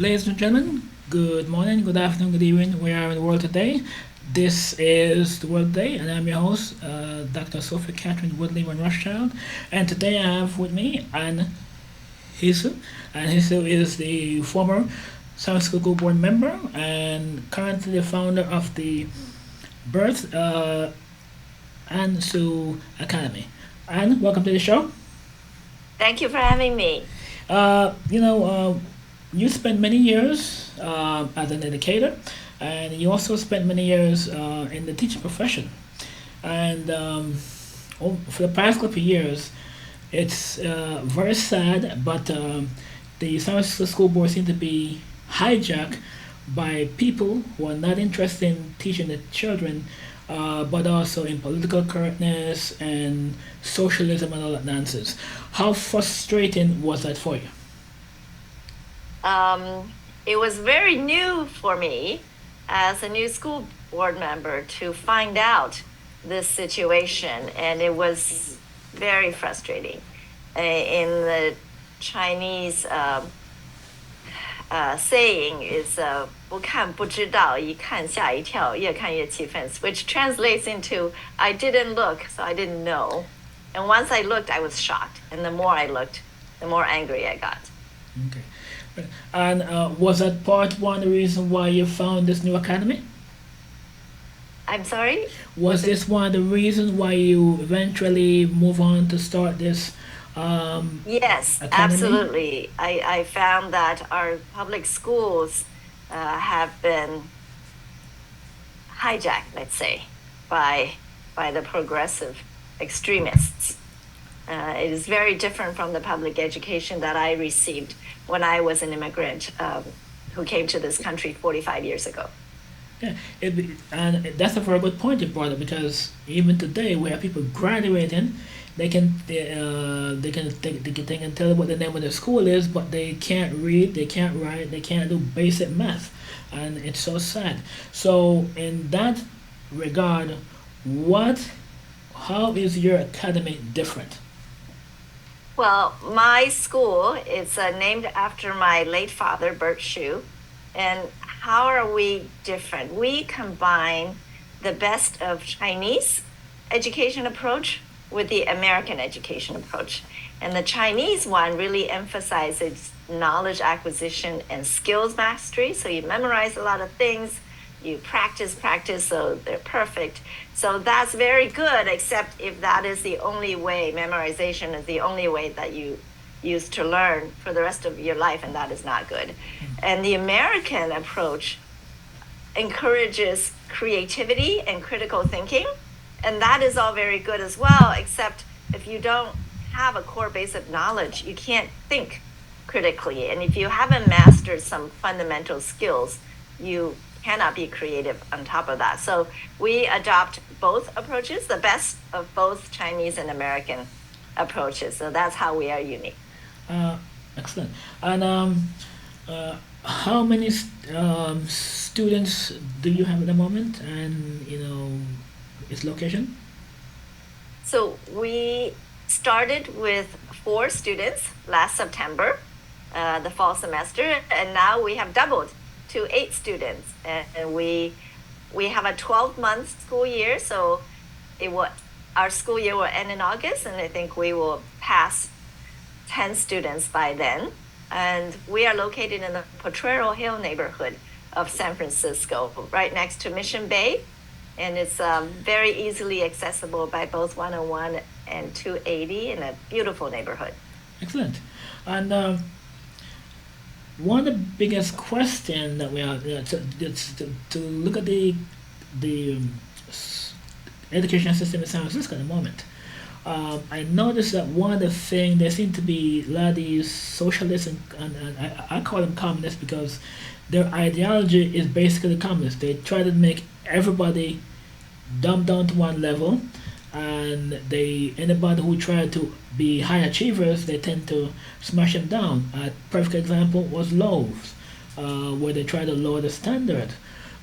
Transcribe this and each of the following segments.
Ladies and gentlemen, good morning, good afternoon, good evening. We are in the world today. This is the World Day, and I'm your host, Dr. Sophie Catherine Woodley Van Rothschild. And today I have with me Anne Hisu. And Hisu is the former Science School Board member and currently the founder of the Bert and Sue Academy. Anne, welcome to the show. Thank you for having me. Uh, you know, uh, you spent many years as an educator, and you also spent many years in the teaching profession. And for the past couple of years, it's very sad, but the San Francisco School Board seems to be hijacked by people who are not interested in teaching the children, but also in political correctness and socialism and all that nonsense. How frustrating was that for you? It was very new for me as a new school board member to find out this situation, and it was very frustrating. In the Chinese saying is 不看不知道，一看吓一跳，越看越气愤, which translates into I didn't look, so I didn't know. And once I looked, I was shocked. And the more I looked, the more angry I got. Okay. And was that part one the reason why you found this new academy? I'm sorry? Was this one of the reasons why you eventually move on to start this Yes, academy? absolutely. I found that our public schools have been hijacked, let's say, by the progressive extremists. It is very different from the public education that I received when I was an immigrant who came to this country 45 years ago. Yeah, and that's a very good point you brought up because even today, we have people graduating, they can tell what the name of the school is, but they can't read, they can't write, they can't do basic math, and it's so sad. So in that regard, what, how is your academy different? Well, my school is named after my late father, Bert. And how are we different? We combine the best of Chinese education approach with the American education approach. And the Chinese one really emphasizes knowledge acquisition and skills mastery. So you memorize a lot of things, you practice, so they're perfect. So that's very good, except if that is the only way, memorization is the only way that you use to learn for the rest of your life, and that is not good. And the American approach encourages creativity and critical thinking, and that is all very good as well, except if you don't have a core base of knowledge, you can't think critically. And if you haven't mastered some fundamental skills, you cannot be creative on top of that. So we adopt both approaches, the best of both Chinese and American approaches. So that's how we are unique. Uh, Excellent. And how many students do you have at the moment? And its location? So we started with 4 students last September, the fall semester, and now we have doubled to 8 students. And we have a 12-month school year, so it will our school year will end in August, and I think we will pass 10 students by then. And we are located in the Potrero Hill neighborhood of San Francisco, right next to Mission Bay. And it's very easily accessible by both 101 and 280 in a beautiful neighborhood. Excellent. And one of the biggest questions that we are to look at the education system in San Francisco at the moment. I noticed that one of the things there seem to be a lot of these socialists and I call them communists because their ideology is basically communist. They try to make everybody dumbed down to one level, and they anybody who try to be high achievers, they tend to smash them down. A perfect example was loaves, where they try to lower the standard,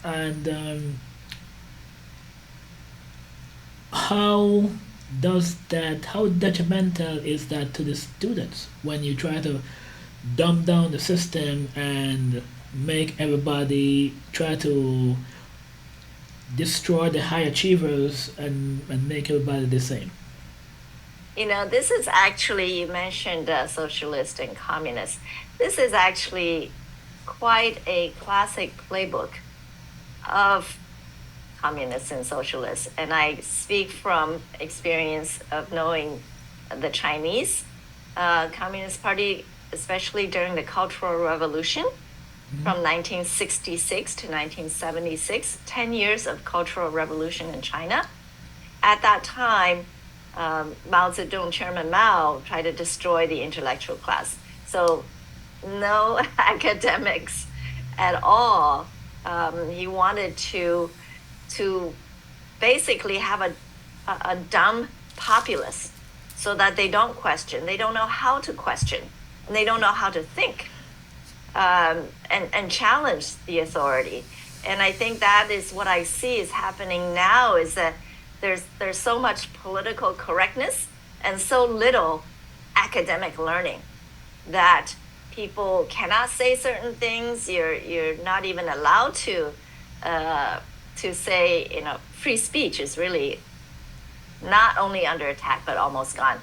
and how how detrimental is that to the students when you try to dumb down the system and make everybody try to destroy the high achievers and make everybody the same. This is actually, you mentioned socialist and communist. This is actually quite a classic playbook of communists and socialists. And I speak from experience of knowing the Chinese Communist Party, especially during the Cultural Revolution from 1966 to 1976, 10 years of Cultural Revolution in China. At that time, Mao Zedong, Chairman Mao, tried to destroy the intellectual class. So no academics at all. He wanted to basically have a dumb populace so that they don't question. They don't know how to question, and they don't know how to think and challenge the authority. And I think that is what I see is happening now, is that there's so much political correctness and so little academic learning that people cannot say certain things. You're not even allowed to say, free speech is really not only under attack but almost gone.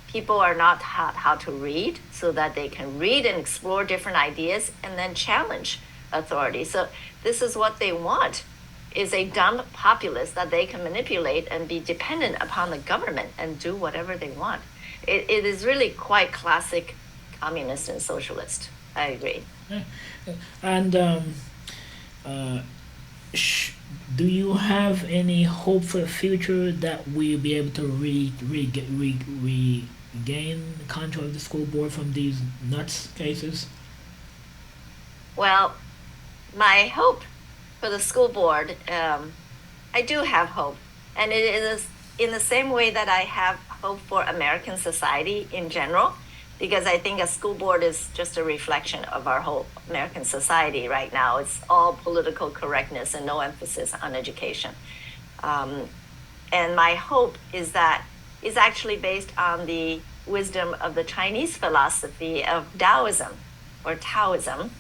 People are not taught how to read so that they can read and explore different ideas and then challenge authority. So this is what they want, is a dumb populace that they can manipulate and be dependent upon the government and do whatever they want. It is really quite classic communist and socialist. I agree. And do you have any hope for the future that we'll be able to regain control of the school board from these nuts cases? Well, my hope for the school board, I do have hope. And it is in the same way that I have hope for American society in general, because I think a school board is just a reflection of our whole American society right now. It's all political correctness and no emphasis on education. And my hope is actually based on the wisdom of the Chinese philosophy of Taoism or Taoism,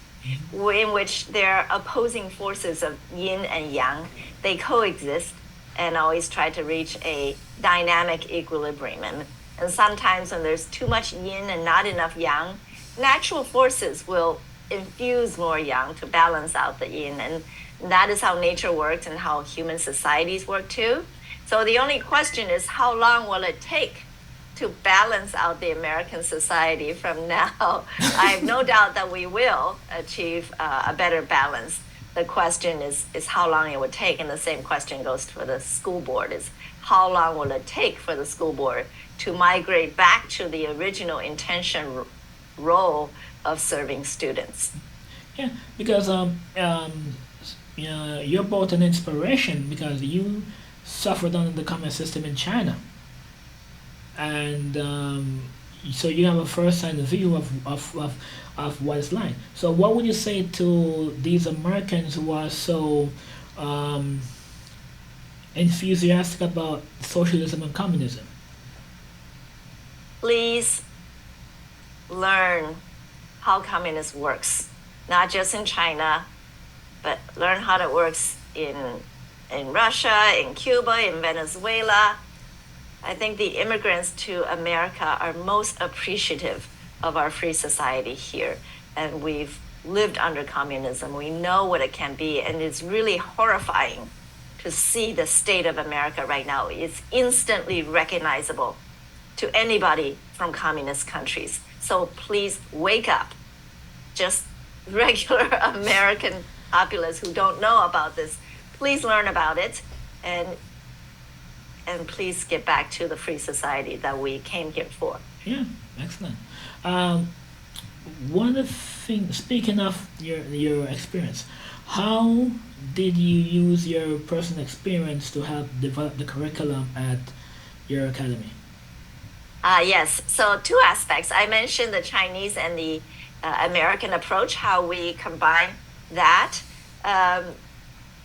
in which they're opposing forces of yin and yang. They coexist and always try to reach a dynamic equilibrium. And sometimes when there's too much yin and not enough yang, natural forces will infuse more yang to balance out the yin. And that is how nature works and how human societies work too. So the only question is, how long will it take to balance out the American society from now? I have no doubt that we will achieve a better balance. The question is how long it would take. And the same question goes for the school board, is how long will it take for the school board to migrate back to the original intention role of serving students? Yeah, because you're both an inspiration because you suffered under the communist system in China, and so you have a first-hand view of what it's like. So, what would you say to these Americans who are so enthusiastic about socialism and communism? Please learn how communism works, not just in China, but learn how it works in Russia, in Cuba, in Venezuela. I think the immigrants to America are most appreciative of our free society here. And we've lived under communism. We know what it can be. And it's really horrifying to see the state of America right now. It's instantly recognizable to anybody from communist countries. So please wake up. Just regular American populace who don't know about this, please learn about it and please get back to the free society that we came here for. Yeah, excellent. One of the things, speaking of your experience, how did you use your personal experience to help develop the curriculum at your academy? Yes, so two aspects. I mentioned the Chinese and the American approach, how we combine that.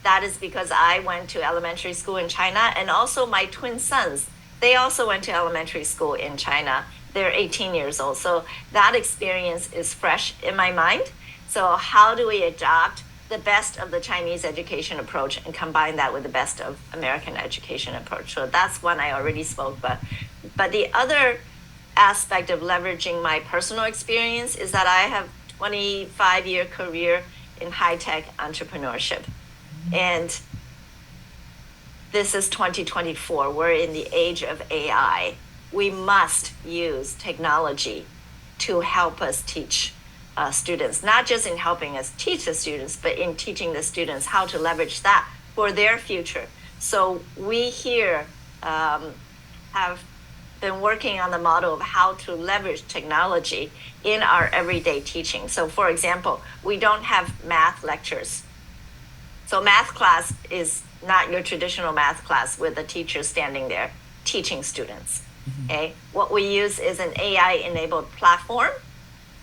That is because I went to elementary school in China, and also my twin sons, they also went to elementary school in China. they're 18 years old. So that experience is fresh in my mind. So how do we adopt the best of the Chinese education approach and combine that with the best of American education approach? So that's one I already spoke, but the other aspect of leveraging my personal experience is that I have 25-year career in high-tech entrepreneurship. And this is 2024. We're in the age of AI. We must use technology to help us teach students, not just in helping us teach the students, but in teaching the students how to leverage that for their future. So we here have been working on the model of how to leverage technology in our everyday teaching. So for example, we don't have math lectures. So math class is not your traditional math class with a teacher standing there teaching students. Okay, what we use is an AI-enabled platform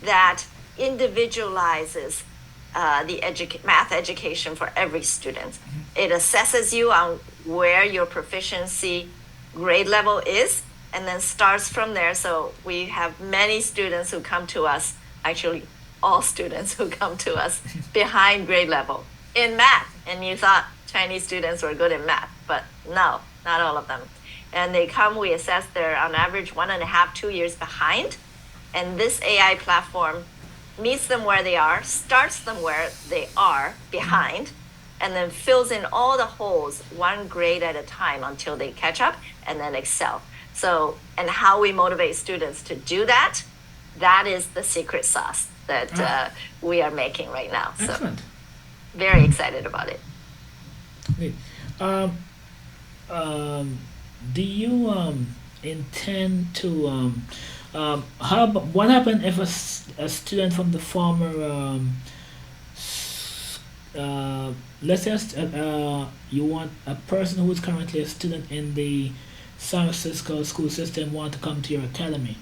that individualizes the math education for every student. It assesses you on where your proficiency grade level is, and then starts from there. So we have many students who come to us, actually all students who come to us behind grade level in math. And you thought Chinese students were good in math, but no, not all of them. And they come, we assess they're on average 1.5, 2 years behind. And this AI platform meets them where they are, starts them where they are behind, and then fills in all the holes one grade at a time until they catch up and then excel. So, and how we motivate students to do that, that is the secret sauce that we are making right now. So Excellent. very excited about it. Great. Um, um, do you intend to what happened if a student from the former let's say you want a person who is currently a student in the San Francisco school system want to come to your academy?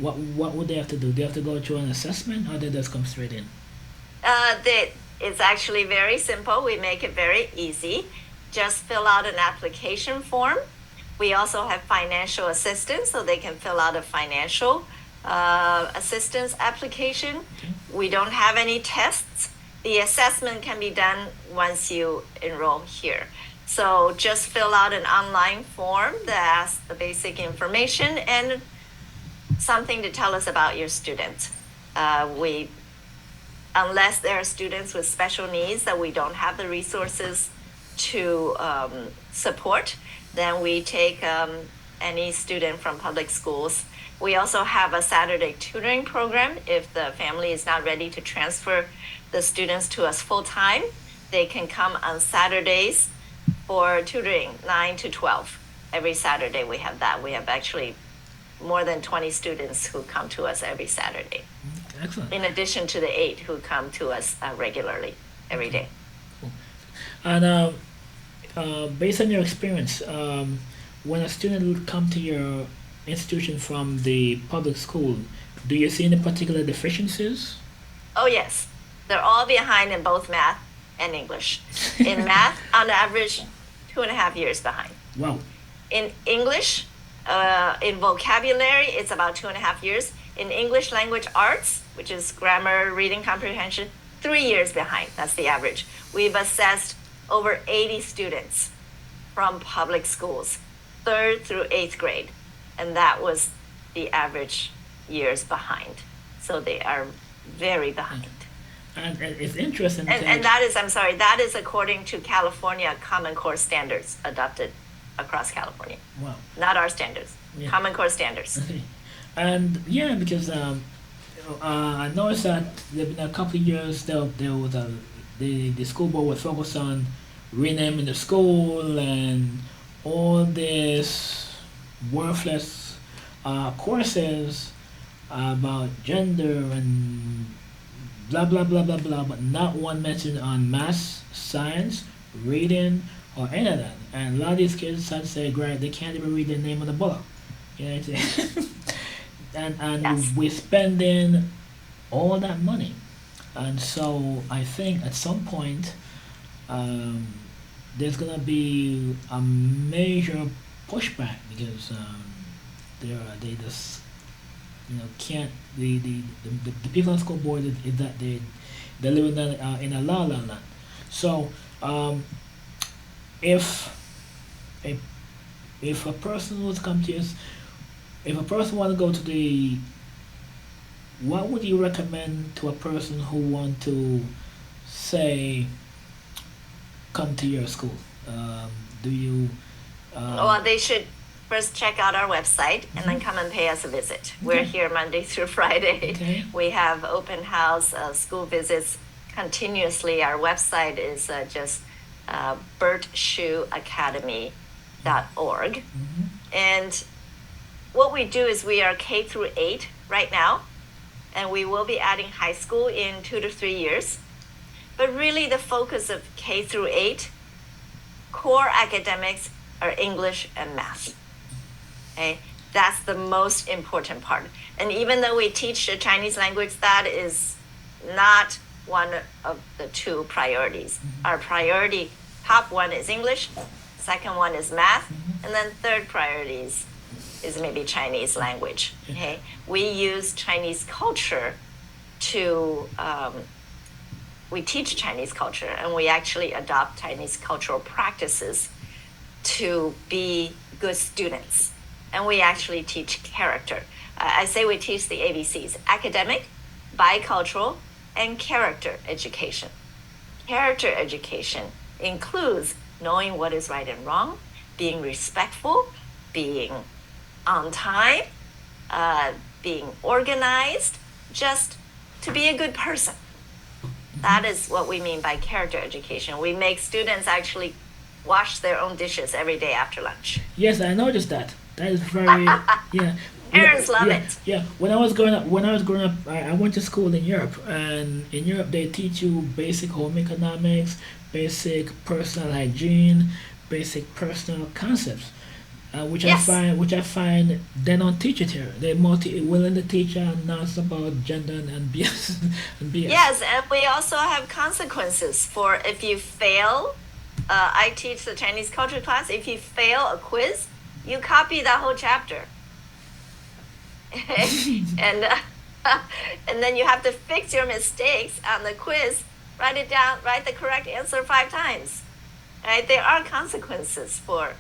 What would they have to do? They have to go through an assessment, or they just come straight in? It's actually very simple. We make it very easy. Just fill out an application form. We also have financial assistance, so they can fill out a financial assistance application. Okay. We don't have any tests. The assessment can be done once you enroll here. So just fill out an online form that asks the basic information and something to tell us about your student. Unless there are students with special needs that we don't have the resources to support, then we take any student from public schools. We also have a Saturday tutoring program. If the family is not ready to transfer the students to us full time, they can come on Saturdays for tutoring, 9 to 12. Every Saturday we have that. We have actually more than 20 students who come to us every Saturday, Excellent. in addition to the 8 who come to us regularly every day. Cool. And based on your experience, when a student will come to your institution from the public school, do you see any particular deficiencies? Oh, yes. They're all behind in both math and English. In math, on average, 2.5 years behind. Wow. In English, in vocabulary, it's about 2.5 years. In English language arts, which is grammar, reading comprehension, 3 years behind. That's the average. We've assessed over 80 students from public schools, 3rd through 8th grade. And that was the average years behind. So they are very behind. And it's interesting And that is, I'm sorry, that is according to California Common Core standards adopted across California. wow. Not our standards, Yeah. Common Core standards. Okay. And yeah, because I noticed that there have been a couple of years there was the school board was focused on renaming the school and all this worthless courses about gender and blah blah blah blah blah, but not one mention on math, science, reading, or any of that. And a lot of these kids start to say, "Great, they can't even read the name of the book." You know what I'm saying? And Yes. we're spending all that money, and so I think at some point there's gonna be a major pushback because they just can't the people on the school board is that they live in a la la land. So if a if a person was come to us, if a person want to go to the, what would you recommend to a person who want to say come to your school? Do you? Um, Well, they should first check out our website and then come and pay us a visit. We're okay. here Monday through Friday. Okay. We have open house, school visits continuously. Our website is just bertshoeacademy.org. And what we do is we are K through 8 right now, and we will be adding high school in 2 to 3 years. But really, the focus of K through 8 core academics are English and math. Okay, that's the most important part. And even though we teach the Chinese language, that is not one of the two priorities. Our priority, top one is English, second one is math, and then third priorities is maybe Chinese language. Okay, we use Chinese culture to we teach Chinese culture, and we actually adopt Chinese cultural practices to be good students. And we actually teach character. I say we teach the ABCs: academic, bicultural, and character education. Character education includes knowing what is right and wrong, being respectful, being on time, being organized, just to be a good person. That is what we mean by character education. We make students actually wash their own dishes every day after lunch. Yes, I noticed that. That is very yeah. Parents love Yeah, it. yeah. When I was growing up, I went to school in Europe, and in Europe they teach you basic home economics, basic personal hygiene, basic personal concepts, Yes. which I find they don't teach it here. They're multi willing to teach us about gender and BS and BS. Yes, and we also have consequences for if you fail. I teach the Chinese culture class. If you fail a quiz, you copy that whole chapter. and and then you have to fix your mistakes on the quiz, write it down, write the correct answer 5 times. Right? There are consequences for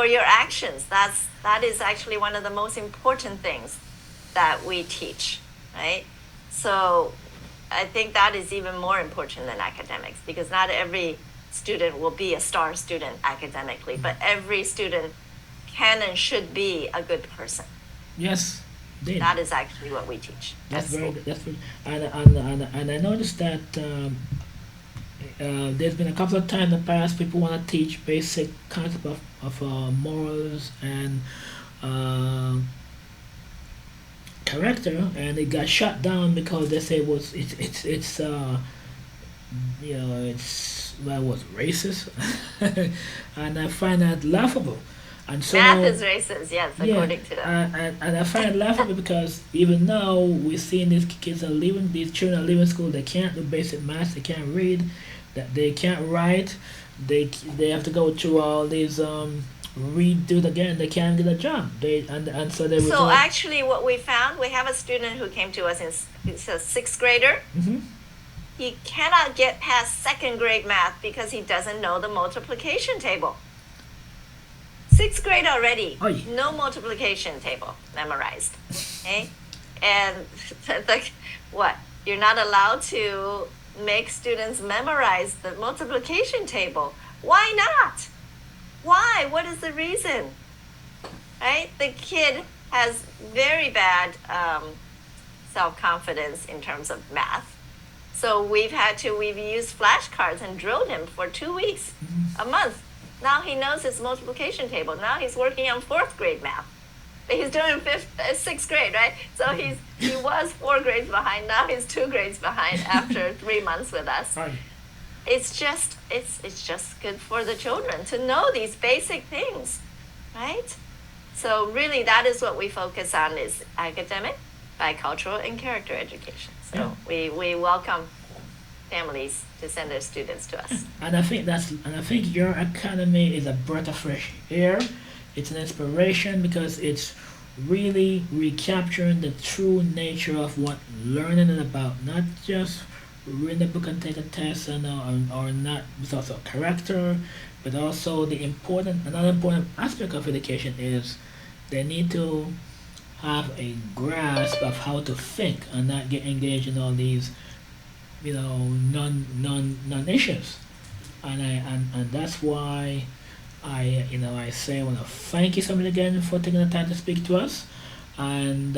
your actions. That is actually one of the most important things that we teach, right? So I think that is even more important than academics, because not every student will be a star student academically, but every student can and should be a good person. Yes, they. That is actually what we teach at school. That's very, and I noticed that there's been a couple of times in the past people want to teach basic concept of morals and uh, character, and it got shut down because they say it was it's it's that was racist, and I find that laughable. And Math so is racist, yes, yeah, according to them. and I find it laughable because even now we're seeing these kids are leaving, these children are leaving school. They can't do basic math. They can't read. That they can't write. They have to go through all these redo it again. They can't get a job. And so they So result. actually, what we found, we have a student who came to us he's a sixth grader. Hmm. He cannot get past second grade math because he doesn't know the multiplication table. Sixth grade already, Oh yeah. no multiplication table memorized. Okay, and like what? You're not allowed to make students memorize the multiplication table. Why not? Why? What is the reason? Right? The kid has very bad self-confidence in terms of math. So we've used flashcards and drilled him for 2 weeks, a month. Now he knows his multiplication table. Now he's working on fourth grade math. But he's doing sixth grade, right? So he was 4 grades behind. Now he's 2 grades behind after 3 months with us. Right. It's just good for the children to know these basic things, right? So really, that is what we focus on: is academic, bicultural, and character education. So Yeah. we welcome families to send their students to us. And I think your academy is a breath of fresh air. It's an inspiration because it's really recapturing the true nature of what learning is about, not just read a book and take a test and or not results of character, but also the important another important aspect of education is they need to have a grasp of how to think and not get engaged in all these non issues. And that's why I say I want to thank you so much again for taking the time to speak to us, and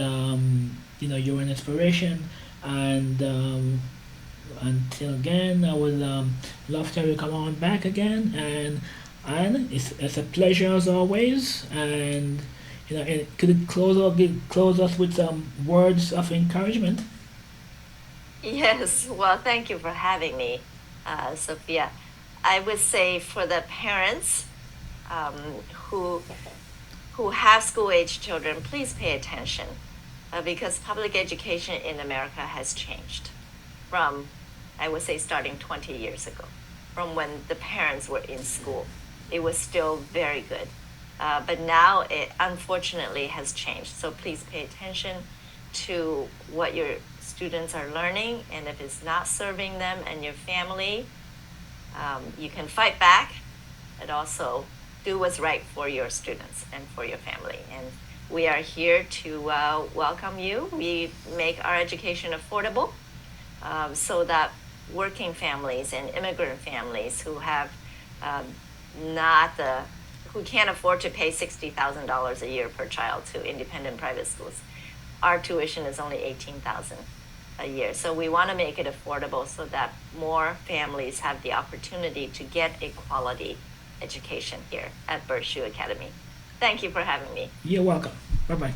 you're an inspiration. And until again, I would love to have you come on back again, and it's a pleasure as always. And could you close us with some words of encouragement? Yes, well, thank you for having me, Sophia. I would say for the parents um, who who have school age children, please pay attention because public education in America has changed from, I would say, starting 20 years ago, from when the parents were in school. It was still very good. But now it unfortunately has changed. So please pay attention to what your students are learning. And if it's not serving them and your family, you can fight back and also do what's right for your students and for your family. And we are here to welcome you. We make our education affordable so that working families and immigrant families who have not the who can't afford to pay $60,000 a year per child to independent private schools. Our tuition is only $18,000 a year. So we want to make it affordable so that more families have the opportunity to get a quality education here at Bert Academy. Thank you for having me. You're welcome. Bye bye.